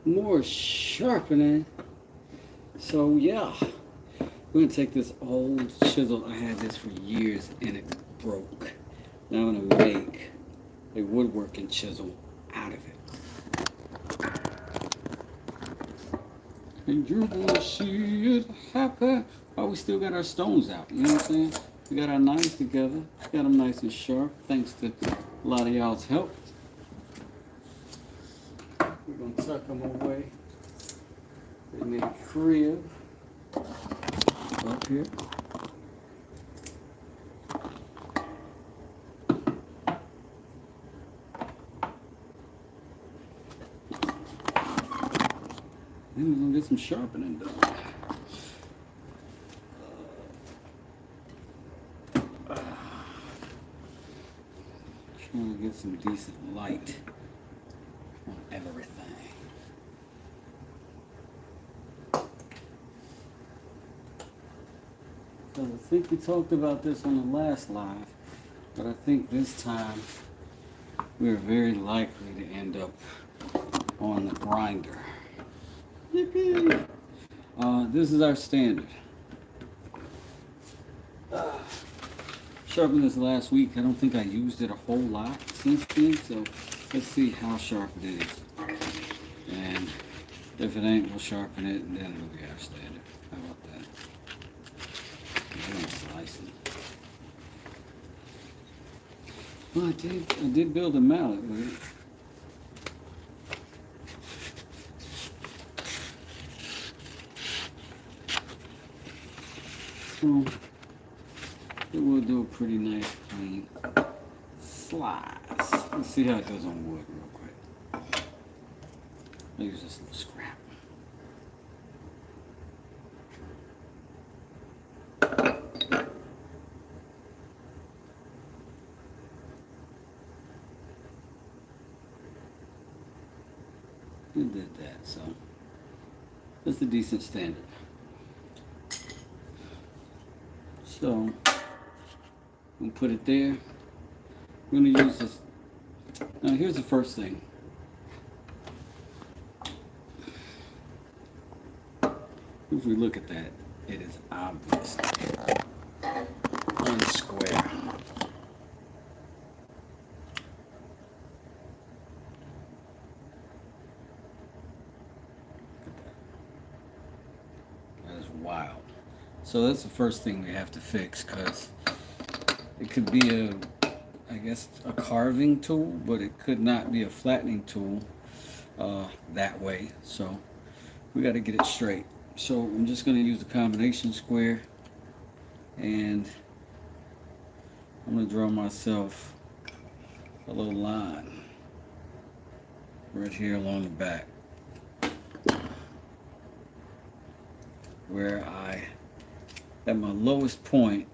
more sharpening. So yeah, we're gonna take this old chisel. I had this for years and it broke. Now I'm gonna make a woodworking chisel out of it. And you're gonna see it happen. Oh, we still got our stones out, you know what I'm saying? We got our knives together, got them nice and sharp, thanks to a lot of y'all's help. We're gonna tuck them away in the crib up here. Then we're gonna get some sharpening done. Trying to get some decent light on everything. So I think we talked about this on the last live, but I think this time we're very likely to end up on the grinder. Yippee! This is our standard. Sharpened this last week. I don't think I used it a whole lot since then, so let's see how sharp it is. And if it ain't, we'll sharpen it, and then it'll be our standard. How about that? I'm gonna slice it. Well, I did build a mallet with it. So it will do a pretty nice clean slice. Let's see how it does on wood real quick. I'll use this little scrap. It did that, so that's a decent standard. So we'll put it there. We're going to use this. Now here's the first thing. If we look at that, it is obvious. Unsquare. That is wild. So that's the first thing we have to fix, because it could be I guess a carving tool, but it could not be a flattening tool that way. So we got to get it straight. So I'm just going to use the combination square, and I'm going to draw myself a little line right here along the back, where at my lowest point,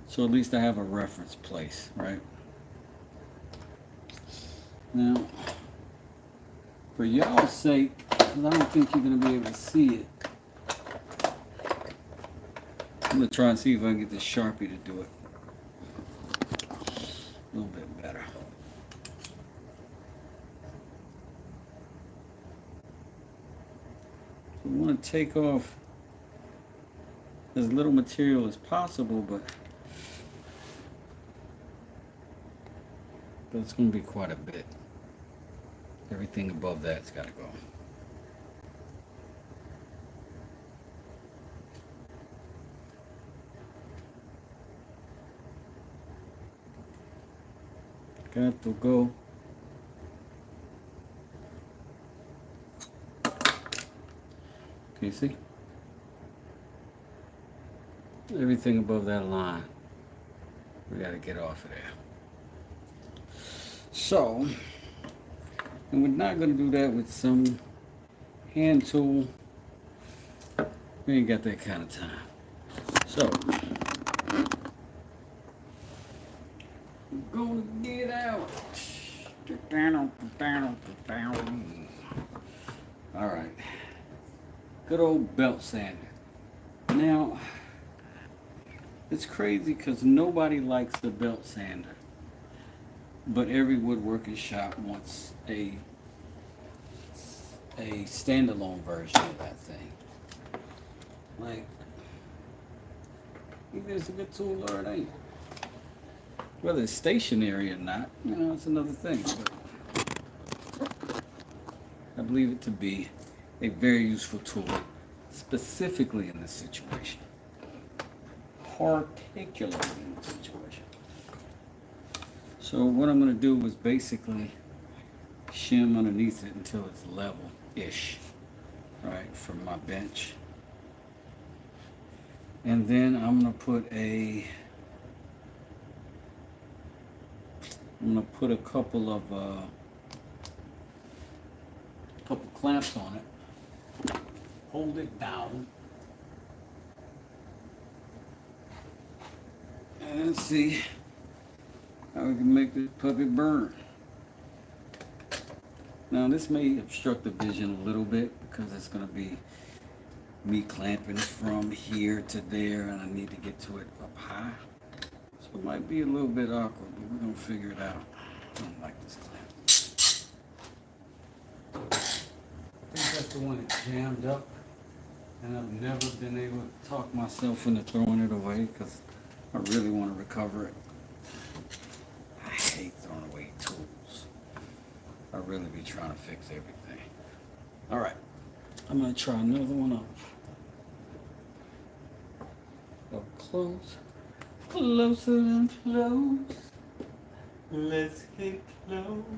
so at least I have a reference place, right? Now, for y'all's sake, because I don't think you're going to be able to see it, I'm going to try and see if I can get this Sharpie to do it a little bit better. So we want to take off as little material as possible, but it's going to be quite a bit. Everything above that's got to go. Got to go. Okay, see? Everything above that line, we got to get off of there. So, and we're not going to do that with some hand tool. We ain't got that kind of time. So, we're going to get out. All right. Good old belt sander. Now, it's crazy because nobody likes the belt sander. but every woodworking shop wants a standalone version of that thing. Like, either it's a good tool or it ain't. Whether it's stationary or not, it's another thing. But I believe it to be a very useful tool, specifically in this situation. Particularly in this situation. So what I'm going to do is basically shim underneath it until it's level-ish, right, from my bench. And then I'm going to put a couple clamps on it, hold it down, and see how we can make this puppy burn. Now this may obstruct the vision a little bit because it's going to be me clamping from here to there, and I need to get to it up high. So it might be a little bit awkward, but we're going to figure it out. I don't like this clamp. I think that's the one that jammed up, and I've never been able to talk myself into throwing it away because I really want to recover it. I hate throwing away tools. I really be trying to fix everything. All right, I'm going to try another one up. Up close. Closer and close. Let's get closer.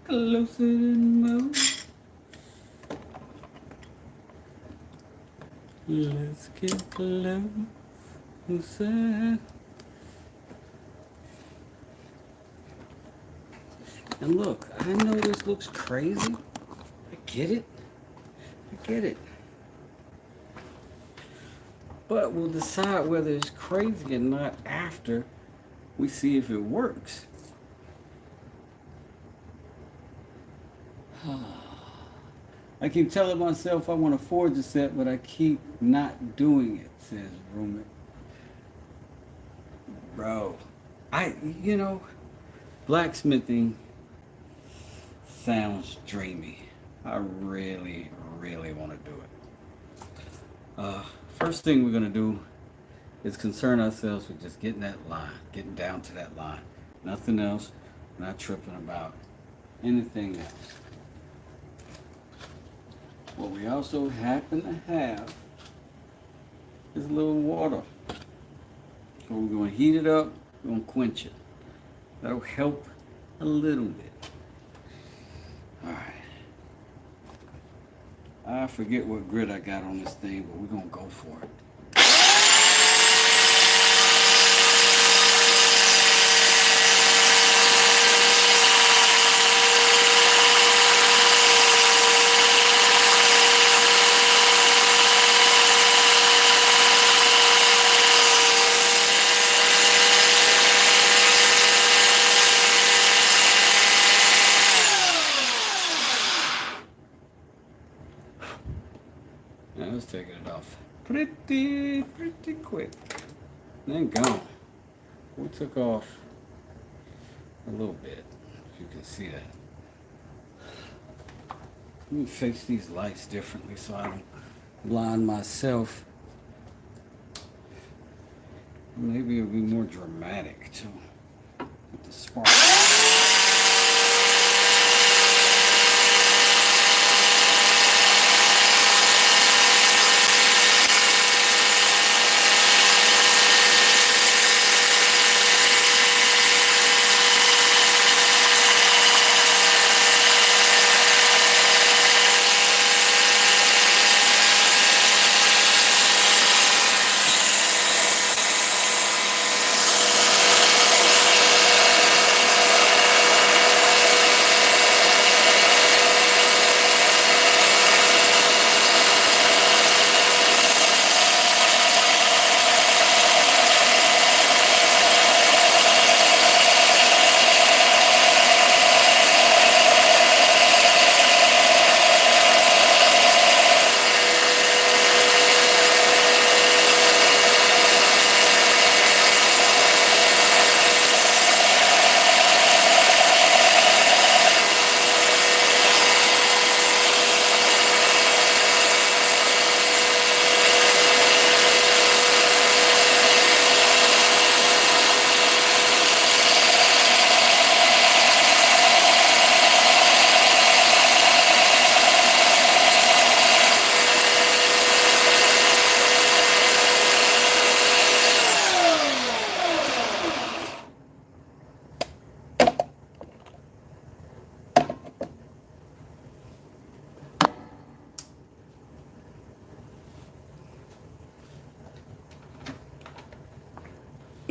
Closer than most. Let's get closer. And look, I know this looks crazy. I get it. But we'll decide whether it's crazy or not after we see if it works. I keep telling myself I want to forge a set, but I keep not doing it, says roommate. Bro, blacksmithing sounds dreamy. I really, really want to do it. First thing we're going to do is concern ourselves with just getting that line, getting down to that line. Nothing else, not tripping about anything else. What we also happen to have is a little water. So we're going to heat it up, we're going to quench it. That'll help a little bit. All right. I forget what grit I got on this thing, but we're going to go for it. Now let's take it off pretty quick. Then gone. We took off a little bit, if you can see that. Let me face these lights differently so I don't blind myself. Maybe it'll be more dramatic too with the spark.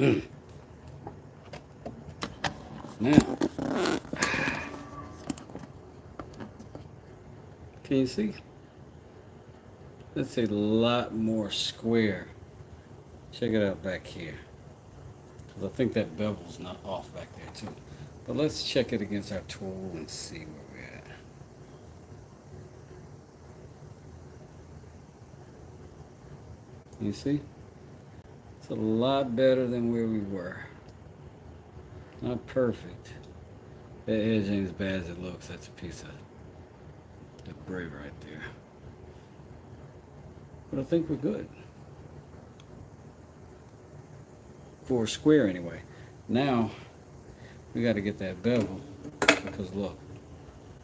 Now, can you see? That's a lot more square. Check it out back here. Because I think that bevel's not off back there too. But let's check it against our tool and see where we're at. You see? It's a lot better than where we were. Not perfect. That edge ain't as bad as it looks. That's a piece of debris right there. But I think we're good. For a square anyway. Now, we got to get that bevel because look,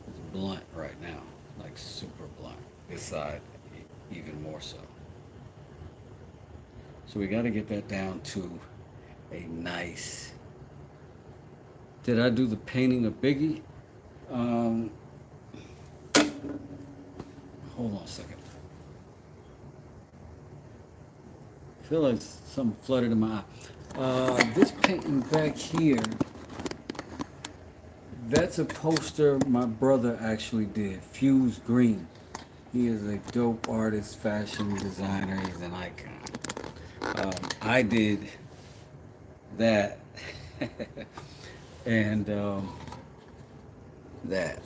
it's blunt right now. Like super blunt. This side, even more so. So we got to get that down to a nice. Did I do the painting of Biggie? Hold on a second. I feel like something flooded in my eye. This painting back here, that's a poster my brother actually did, Fuse Green. He is a dope artist, fashion designer, he's an icon. I did that and that.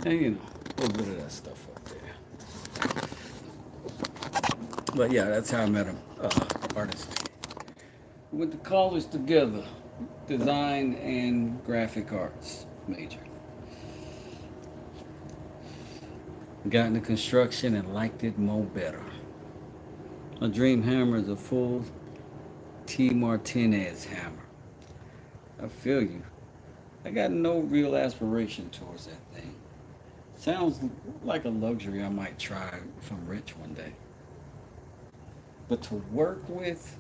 And you know, a little bit of that stuff up there. But yeah, that's how I met him, artist. We went to college together, design and graphic arts major. Got into construction and liked it more better. My dream hammer is a full T. Martinez hammer. I feel you. I got no real aspiration towards that thing. Sounds like a luxury I might try if I'm rich one day. But to work with,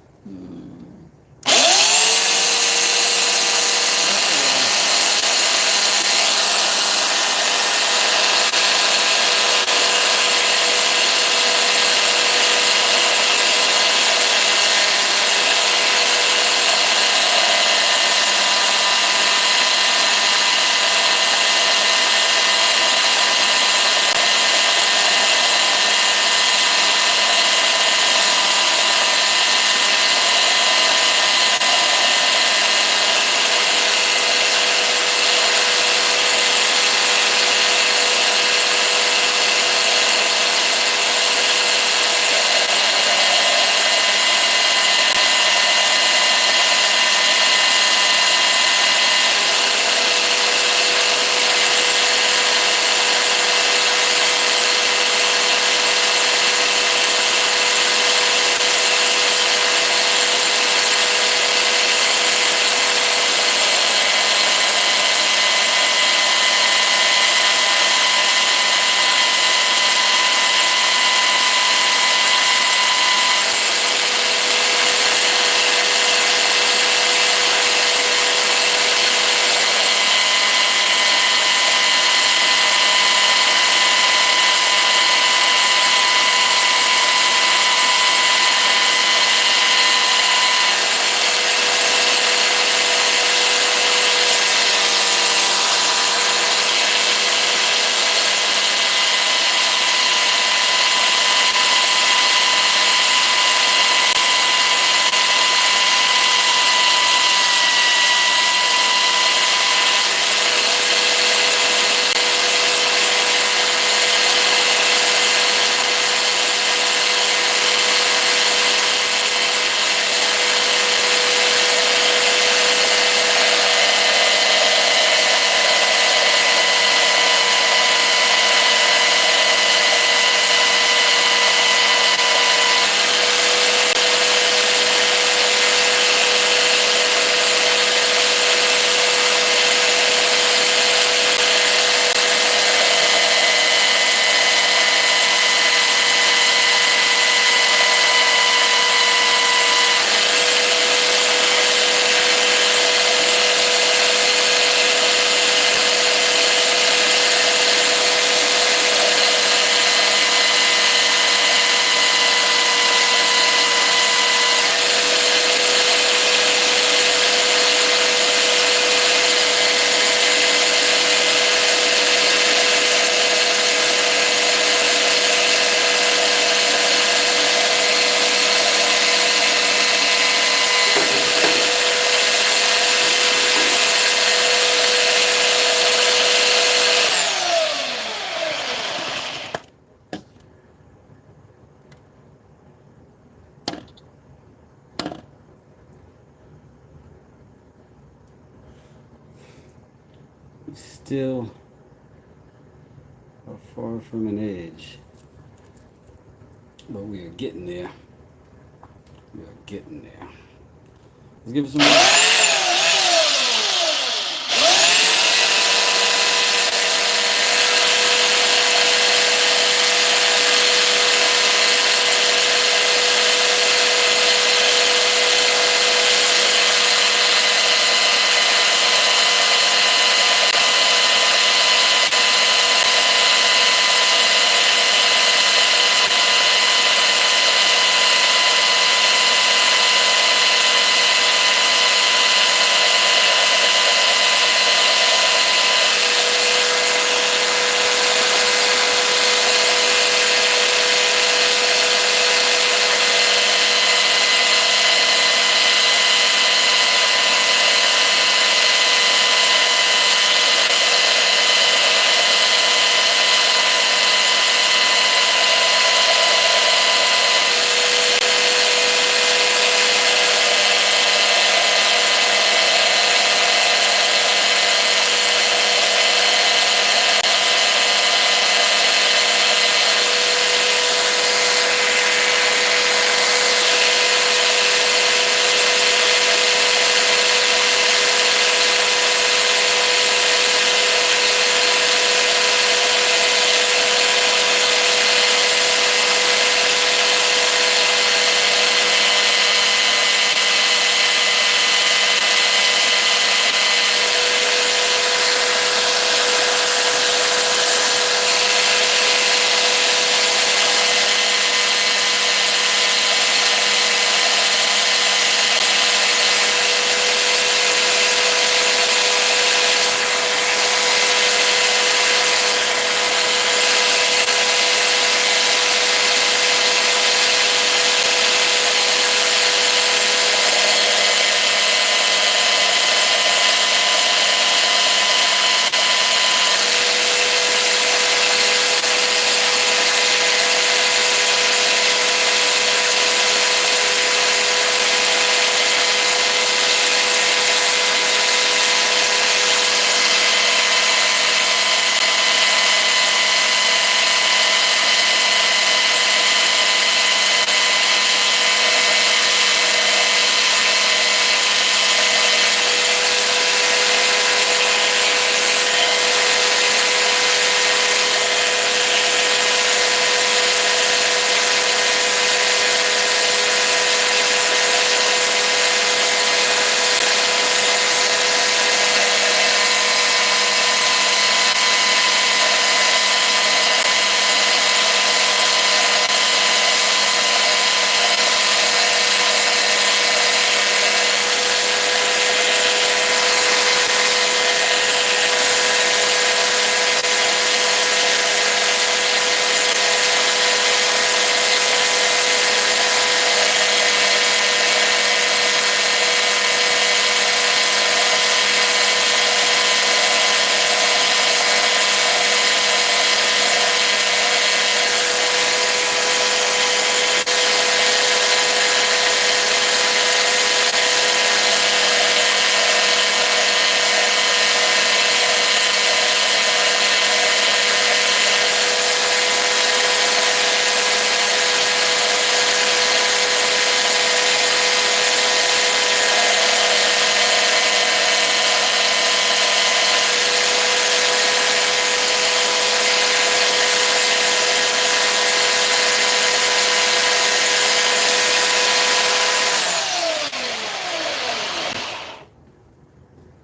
still far from an edge, but we are getting there. We are getting there. Let's give it some more.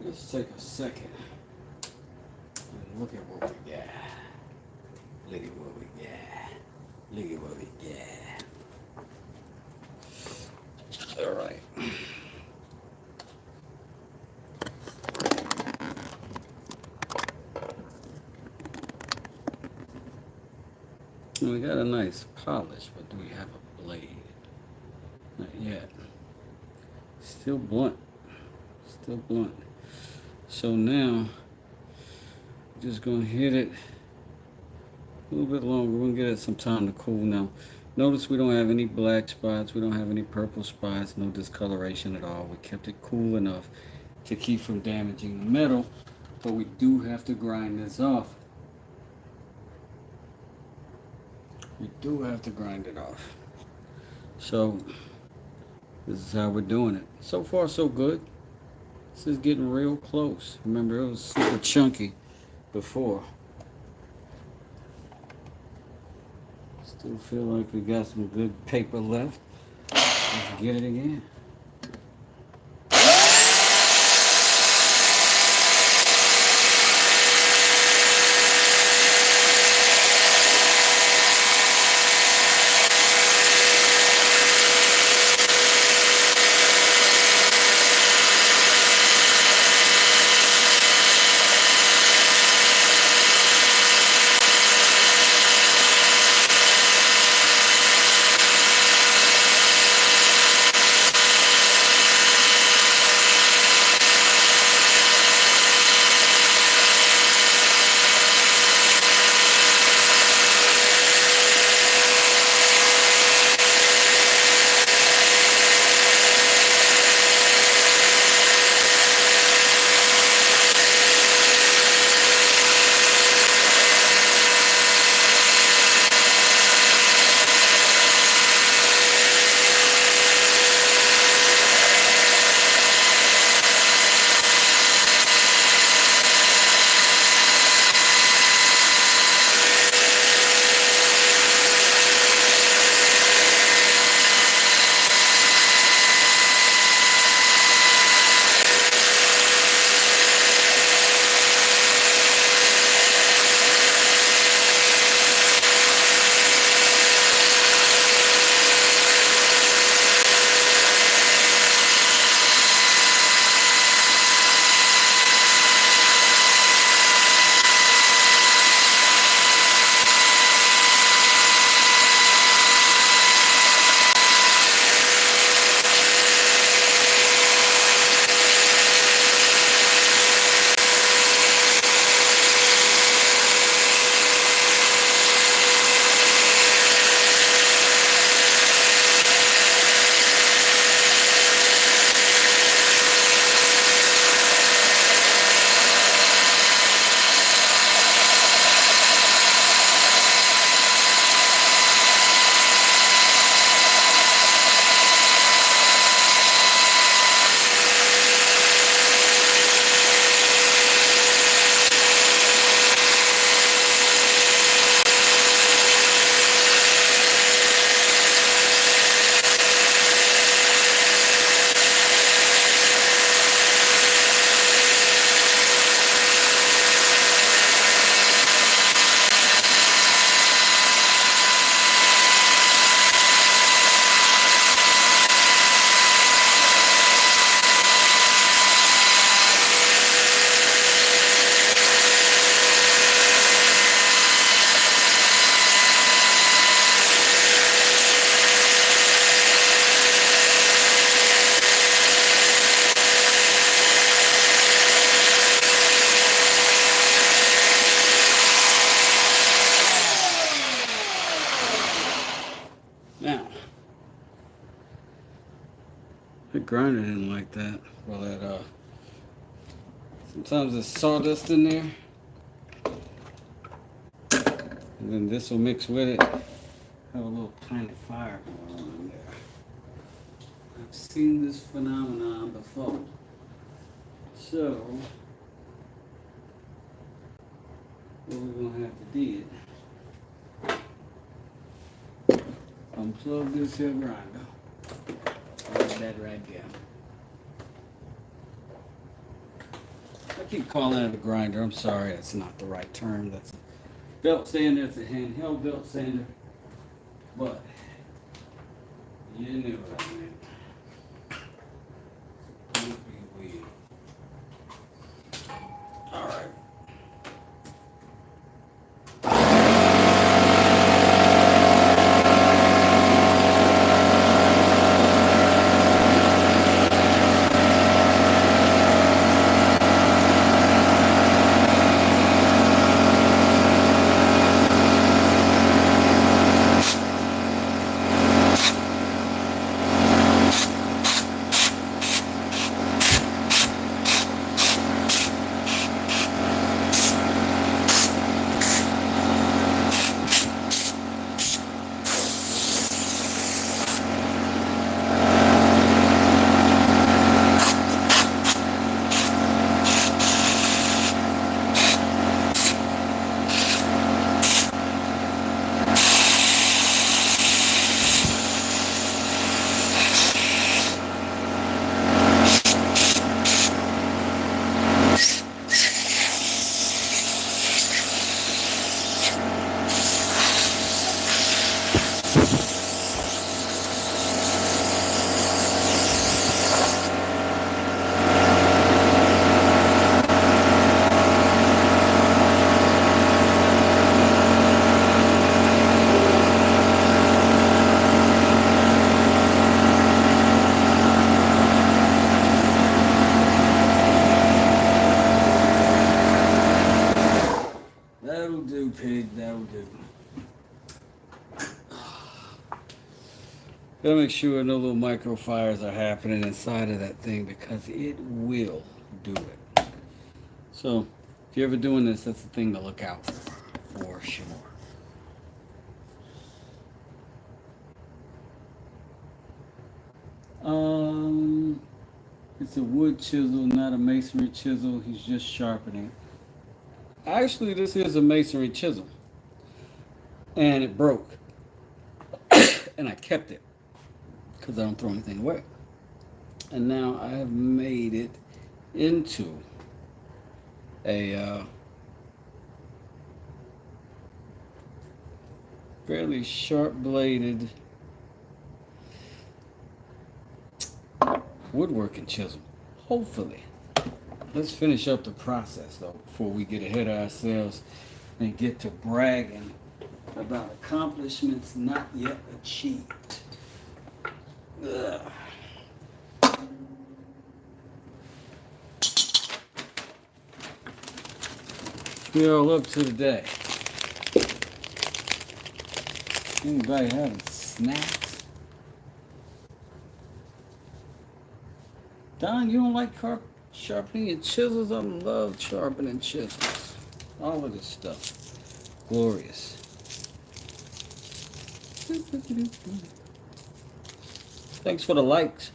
Let's take a second and look at what we got. Look at what we got. Look at what we got. All right. We got a nice polish, but do we have a blade? Not yet. Still blunt. Still blunt. So now, just gonna hit it a little bit longer. We're gonna get it some time to cool now. Notice we don't have any black spots. We don't have any purple spots. No discoloration at all. We kept it cool enough to keep from damaging the metal but we do have to grind this off. We do have to grind it off. So this is how we're doing it. So far so good. This is getting real close. Remember, it was super chunky before. Still feel like we got some good paper left. Let's get it again. Now, the grinder didn't like that. Well, sometimes there's sawdust in there, and then this will mix with it. Have a little tiny fire going on in there. I've seen this phenomenon before. So, what we're gonna have to do is unplug this here grinder. Leave that right there. I keep calling it a grinder. I'm sorry, that's not the right term. That's a belt sander. It's a handheld belt sander. But you knew what I meant. Don't be weird. All right. pig, that'll do. Gotta make sure no little microfires are happening inside of that thing because it will do it. So, if you're ever doing this, that's the thing to look out for sure. It's a wood chisel, not a masonry chisel. He's just sharpening. Actually, this is a masonry chisel, and it broke, and I kept it because I don't throw anything away. And now I have made it into a fairly sharp-bladed woodworking chisel. Hopefully. Let's finish up the process though before we get ahead of ourselves and get to bragging about accomplishments not yet achieved. Ugh. We all up to the day. Anybody having snacks? Don, you don't like sharpening your chisels? I love sharpening chisels. All of this stuff. Glorious. Thanks for the likes.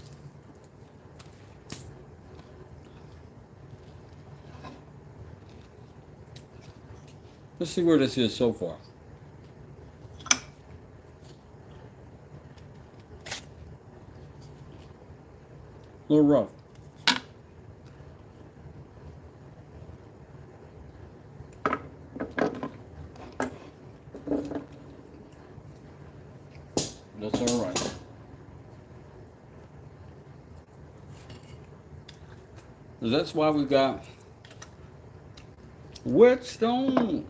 Let's see where this is so far. A little rough. That's all right. That's why we got Whetstone.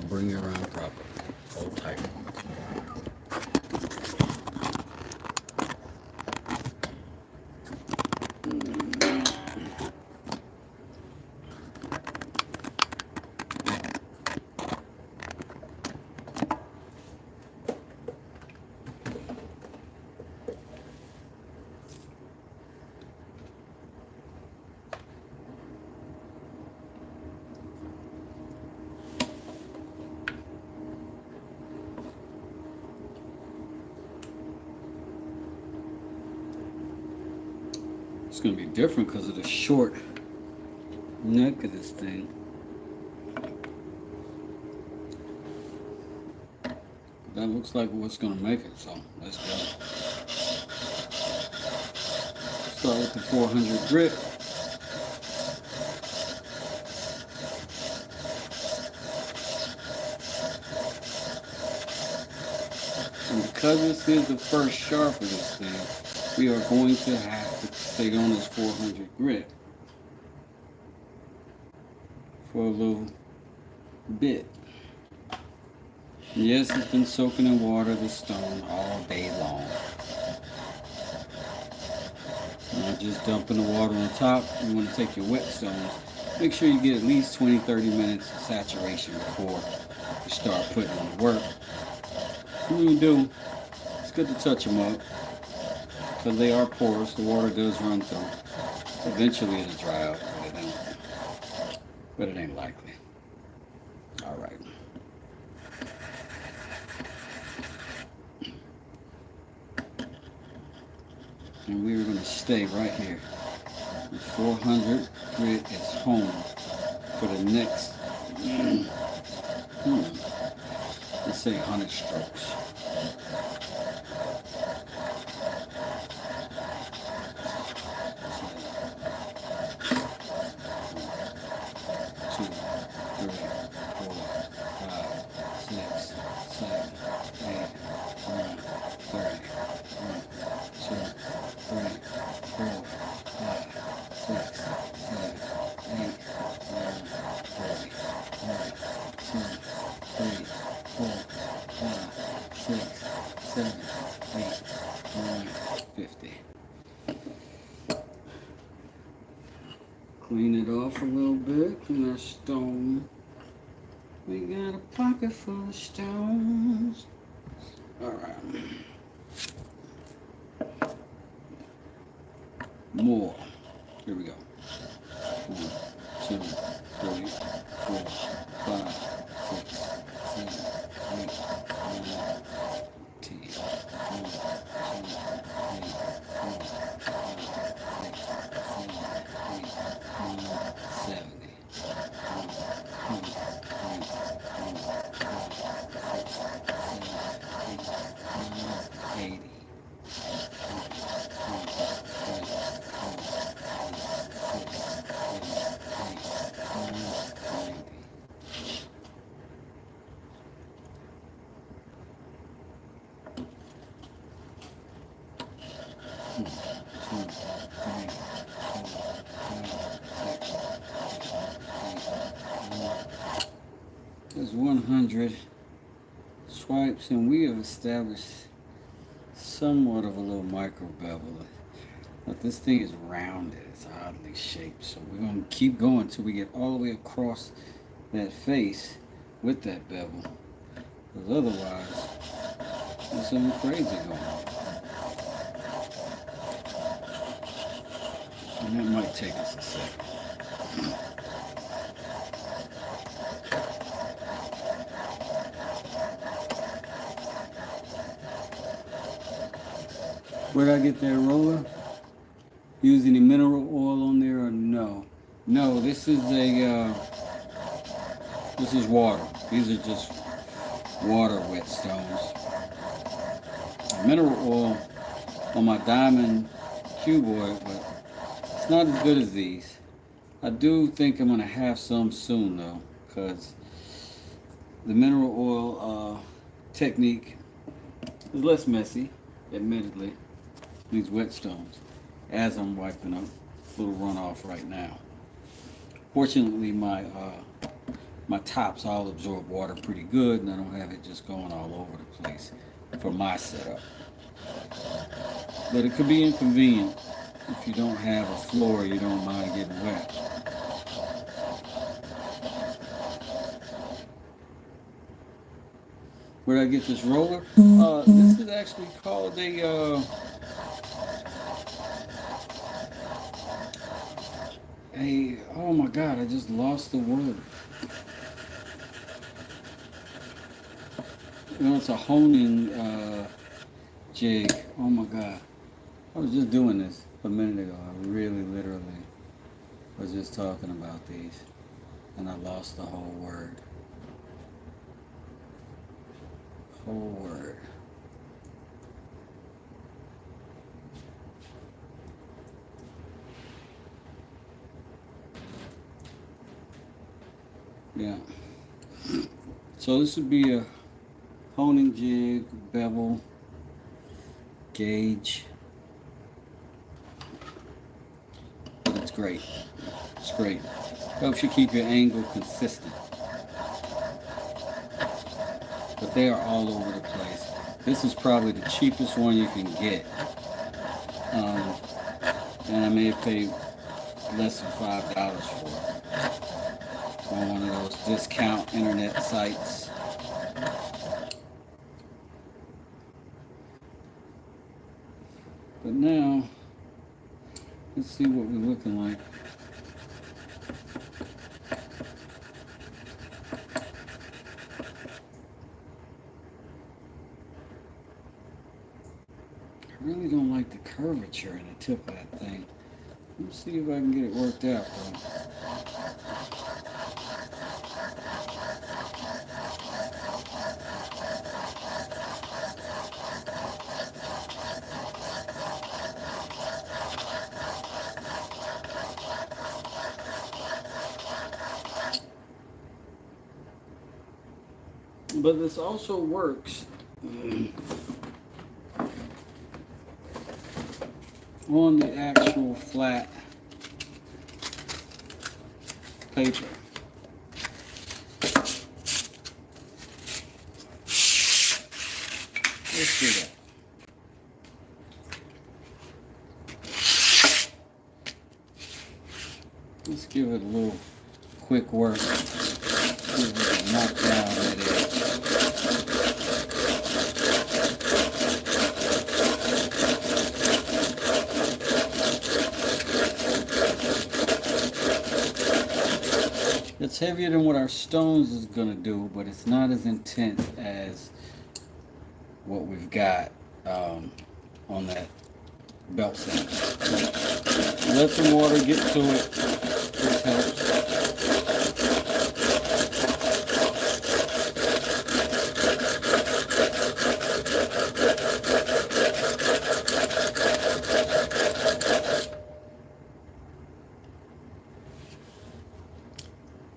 Bring it around properly. Hold tight. It's going to be different because of the short neck of this thing. That looks like what's going to make it, so let's go. Start with the 400 grit. And because this is the first sharp of this thing, we are going to have to stay on this 400 grit for a little bit. Yes, it's been soaking in water, the stone, all day long. Not just dumping the water on top. You want to take your whetstones. Make sure you get at least 20-30 minutes of saturation before you start putting on the work. When you do, it's good to touch them up because they are porous. The water does run through. Eventually it'll dry out, but it ain't likely. All right. And we're going to stay right here. The 400 grit is home for the next, let's say 100 strokes. 7, 8, 9, 50. Clean it off a little bit. Clean our stone. We got a pocket full of stones. Alright. More. Here we go. 1, 2, 3, 4, 5, 6, 7, 8, 9, 10, 11, 12, 13, 14, 15, 80. There's 100 swipes, and we have established somewhat of a little micro bevel. But this thing is rounded, it's oddly shaped, so we're going to keep going until we get all the way across that face with that bevel, because otherwise there's something crazy going on. And that might take us a second. Where'd I get that roller? Use any mineral oil on there or no? No, this is this is water. These are just water whetstones. Mineral oil on my diamond cuboid, but it's not as good as these. I do think I'm gonna have some soon though, because the mineral oil technique is less messy, admittedly. These whetstones, as I'm wiping up a little runoff right now. Fortunately, my tops all absorb water pretty good, and I don't have it just going all over the place for my setup. But it could be inconvenient if you don't have a floor you don't mind getting wet. Where did I get this roller? This is actually called a oh my god, I just lost the word. You know, it's a honing jig. Oh my god. I was just doing this a minute ago. I really literally was just talking about these, and I lost the whole word. Whole word. Yeah. So this would be a honing jig, bevel, gauge. But it's great. It's great. Helps you keep your angle consistent. But they are all over the place. This is probably the cheapest one you can get. And I may have paid less than $5 for it. On one of those discount internet sites. But now, let's see what we're looking like. I really don't like the curvature in the tip of that thing. Let's see if I can get it worked out though. But this also works on the actual flat paper. Let's hear that? Let's give it a little quick work. See if we can knock down that edge. It's heavier than what our stones is going to do, but it's not as intense as what we've got on that belt sander. Let the water get to it. This helps.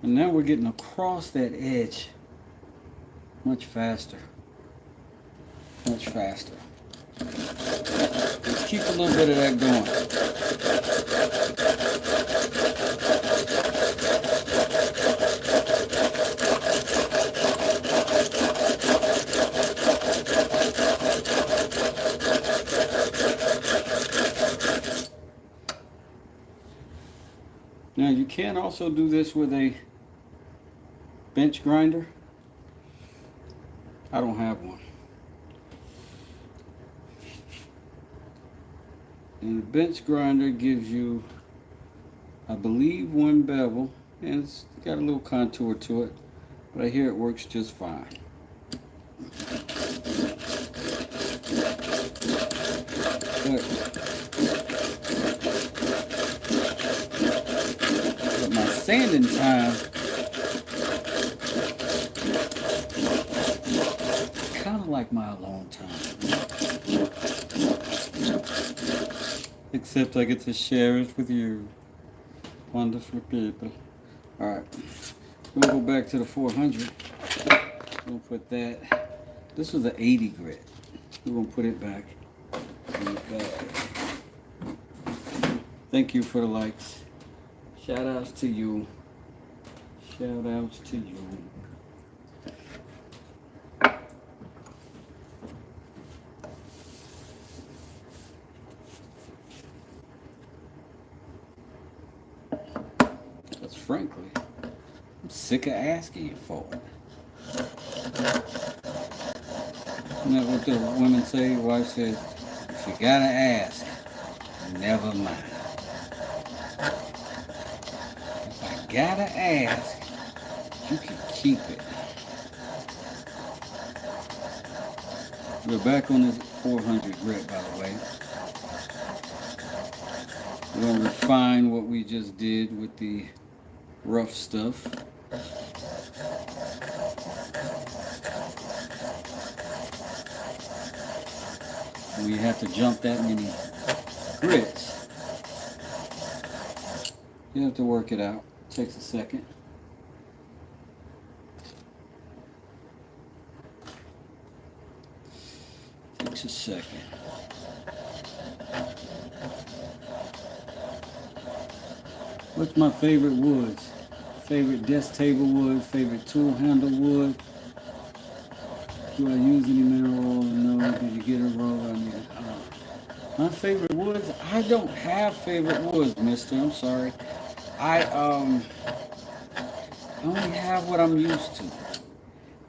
And now we're getting across that edge much faster. Much faster. Let's keep a little bit of that going. Now you can also do this with a bench grinder. I don't have one. And the bench grinder gives you, I believe, one bevel, and it's got a little contour to it, but I hear it works just fine. But my sanding time kind of like my alone time. Except I get to share it with you, wonderful people. Alright, we'll go back to the 400. We'll put that. This was an 80 grit. We're going to put it back. Thank you for the likes. Shout outs to you. Shout outs to you. Frankly, I'm sick of asking you for it. Isn't that what the women say? Your wife says, if you gotta ask, never mind. If I gotta ask, you can keep it. We're back on this 400 grit, by the way. We're going to refine what we just did with the rough stuff. When you have to jump that many grits, you have to work it out. It takes a second. Takes a second. What's my favorite woods? Favorite desk table wood, favorite tool handle wood. Do I use any mineral oil? No. Did you get a roll on it? My favorite woods? I don't have favorite woods, mister. I'm sorry. I only have what I'm used to.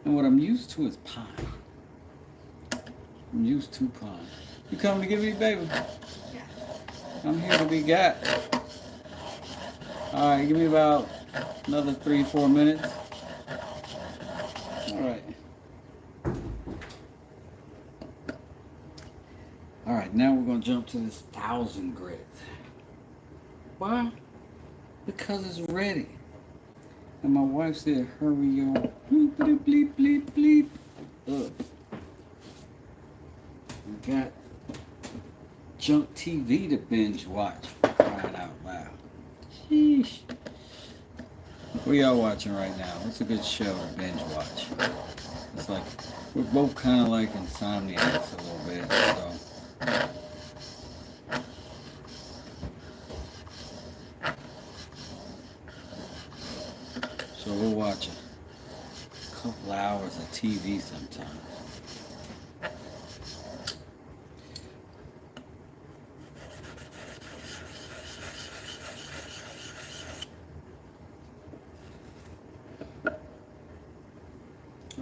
And what I'm used to is pine. I'm used to pine. You coming to get me, baby? I'm here to be got. Alright, give me about another 3-4 minutes. Alright. Alright, now we're going to jump to this 1000 grit. Why? Because it's ready. And my wife said, hurry your bleep, bleep, bleep, bleep, bleep up. We got junk TV to binge watch, for crying out loud. Sheesh. What are y'all watching right now? What's a good show to binge watch? It's like, we're both kind of like insomniacs a little bit, so. So we're watching a couple hours of TV sometimes.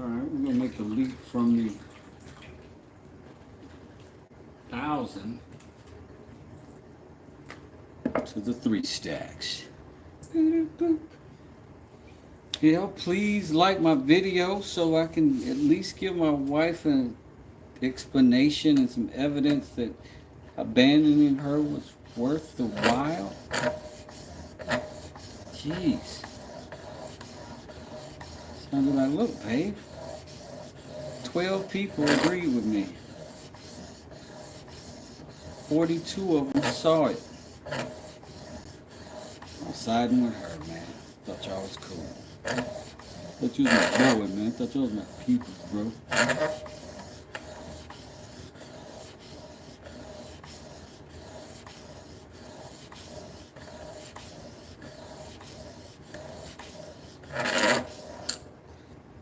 Alright, we're gonna make the leap from the 1,000 to the 3 stacks. Yeah, please like my video so I can at least give my wife an explanation and some evidence that abandoning her was worth the while. Jeez. Sounded like, look, babe, 12 people agreed with me. 42 of them saw it. I'm siding with her, man. Thought y'all was cool. Thought you was my boy, man. Thought y'all was my people, bro.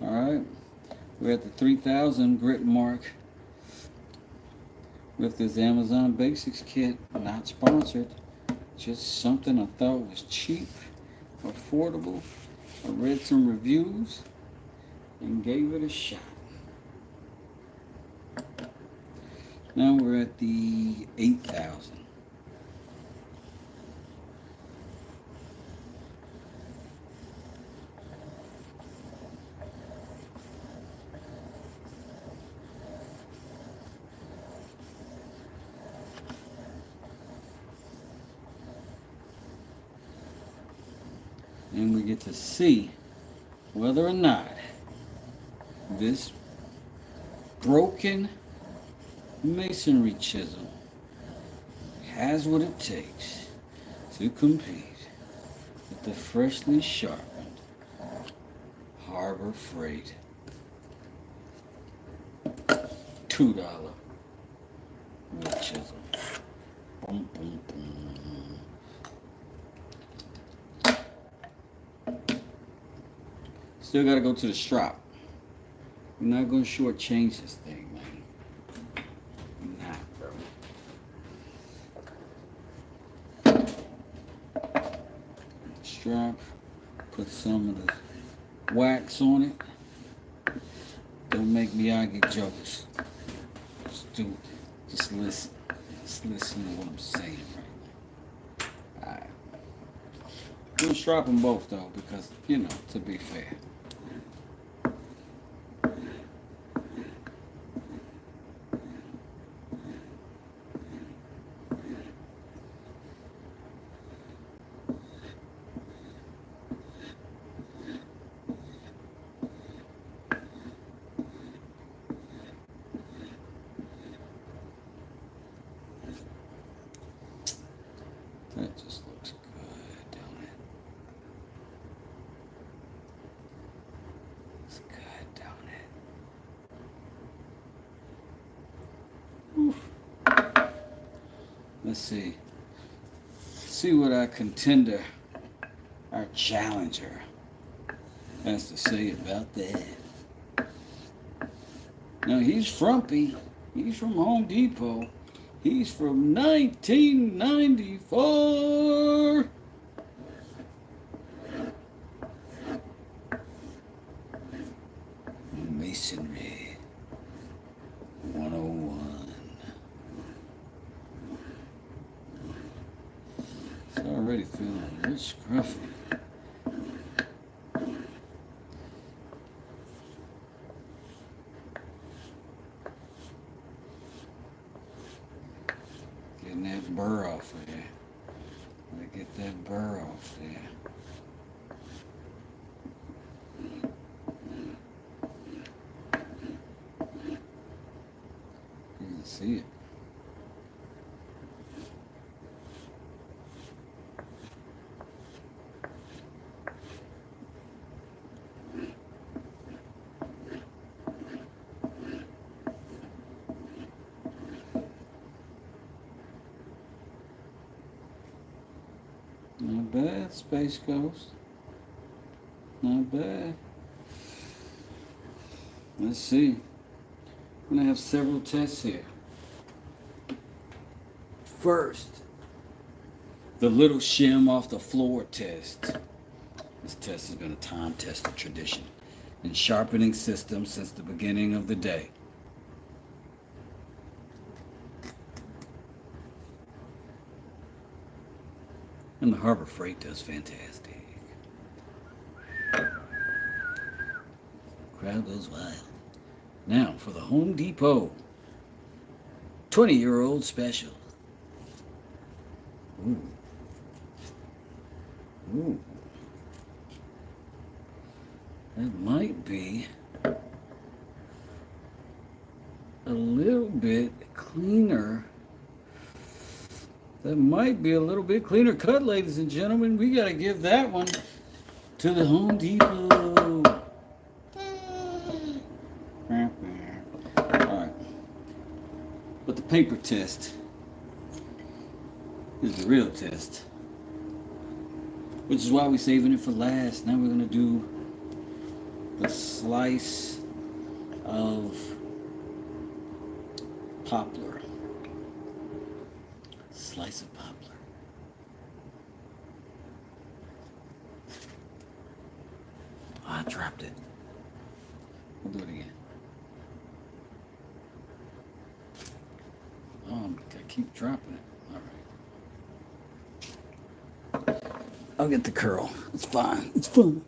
Alright. We're at the 3,000 grit mark with this Amazon Basics kit. Not sponsored. Just something I thought was cheap, affordable. I read some reviews and gave it a shot. Now we're at the 8,000. And we get to see whether or not this broken masonry chisel has what it takes to compete with the freshly sharpened Harbor Freight $2 wood chisel. Boom, boom, boom. Still gotta go to the strop. I'm not gonna shortchange this thing, man. I'm not, bro. Strap. Put some of the wax on it. Don't make me argue jokes. Just do it. Just listen. Just listen to what I'm saying right now. Alright. We'll strap them both though, because, you know, to be fair. That just looks good, don't it? It's good, don't it? Oof. Let's see. See what our contender, our challenger, has to say about that. Now he's frumpy. He's from Home Depot. He's from 1994. Masonry 101. It's already feeling a little scruffy. Getting that burr off of there. Gotta get that burr off there. You can see it. Not bad, Space Ghost. Not bad. Let's see. I'm gonna have several tests here. First, the little shim off the floor test. This test has been a time-tested tradition. and sharpening system since the beginning of the day. And the Harbor Freight does fantastic. Crowd goes wild. Now for the Home Depot 20-year-old special. Ooh. Ooh. That might be a little bit cleaner. That might be a little bit cleaner cut, ladies and gentlemen. We got to give that one to the Home Depot. Alright. But the paper test is the real test. Which is why we're saving it for last. Now we're going to do the slice of poplar. Slice of poplar. Oh, I dropped it. We'll do it again. Oh, I keep dropping it. Alright. I'll get the curl. It's fine. It's fun.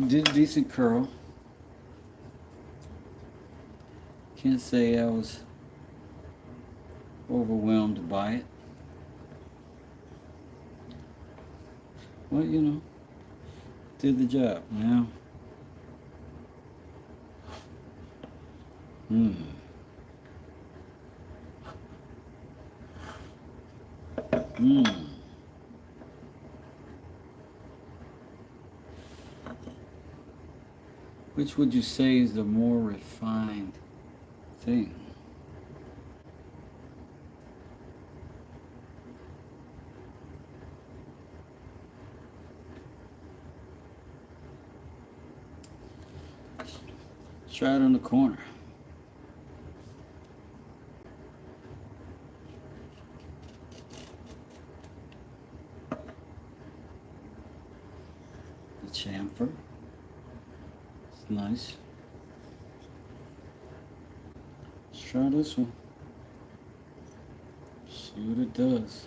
Did a decent curl. Can't say I was overwhelmed by it. Well, you know, did the job. Now, Which would you say is the more refined thing? Try it on the corner. The chamfer. It's nice. Let's try this one. See what it does.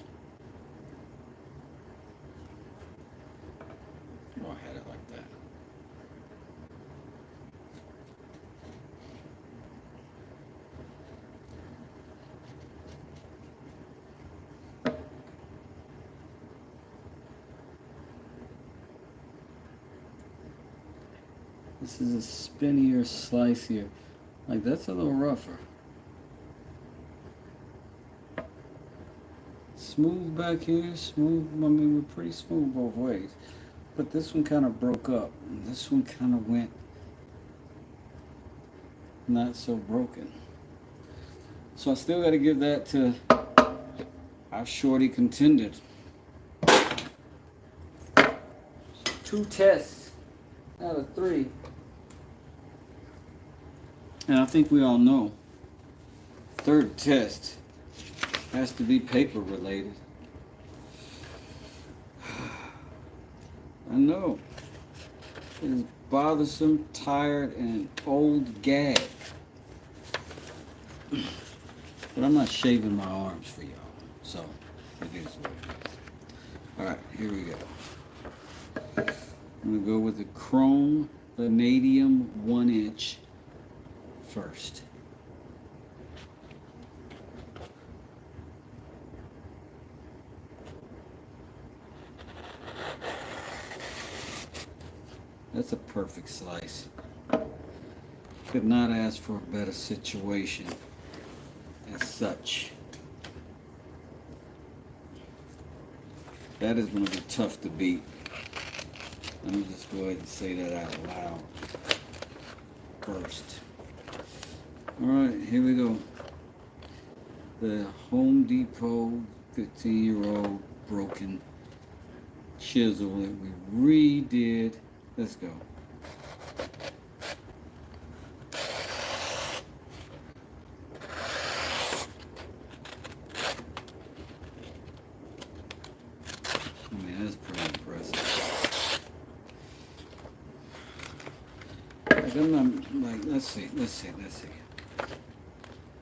Oh, I had it like that. This is a spinnier slice here. Like, that's a little rougher. Smooth back here, smooth. I mean, we're pretty smooth both ways. But this one kind of broke up. And this one kind of went not so broken. So I still got to give that to our shorty contended. 2 tests out of 3. And I think we all know, 3rd test has to be paper related. I know. It is bothersome, tired, and an old gag. But I'm not shaving my arms for y'all. So, it is what it is. Alright, here we go. I'm going to go with the chrome vanadium 1-inch first. That's a perfect slice. Could not ask for a better situation as such. That is going to be tough to beat. Let me just go ahead and say that out loud first. Alright, here we go. The Home Depot 15-year-old broken chisel that we redid. Let's go. I mean, that's pretty impressive. Like, let's see.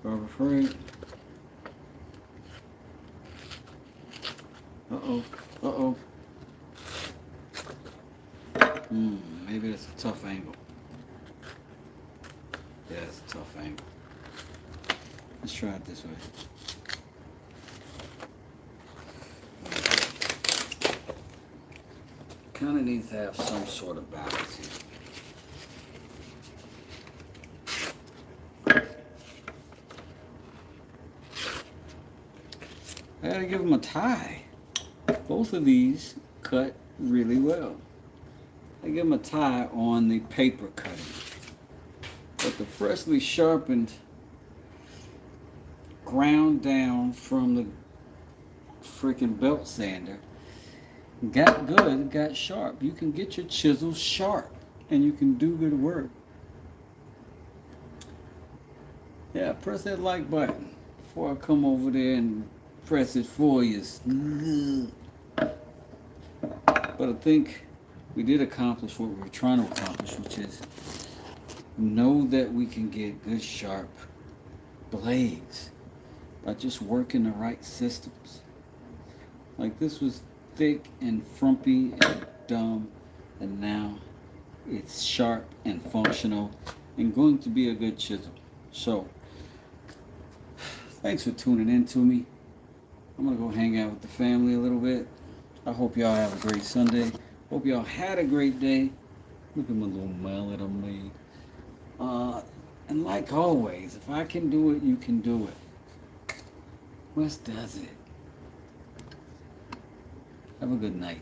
Rubber frame. Uh-oh. Maybe that's a tough angle. Yeah, it's a tough angle. Let's try it this way. Kind of needs to have some sort of balance here. I gotta give them a tie. Both of these cut really well. I give them a tie on the paper cutting. But the freshly sharpened, ground down from the freaking belt sander, got good, got sharp. You can get your chisel sharp and you can do good work. Yeah, press that like button before I come over there and press it for you. But I think we did accomplish what we were trying to accomplish, which is know that we can get good sharp blades by just working the right systems. Like this was thick and frumpy and dumb, and now it's sharp and functional and going to be a good chisel. So thanks for tuning in to me. I'm gonna go hang out with the family a little bit. I hope y'all have a great Sunday. Hope y'all had a great day. Look at my little mallet I made. And like always, if I can do it, you can do it. Wes does it. Have a good night.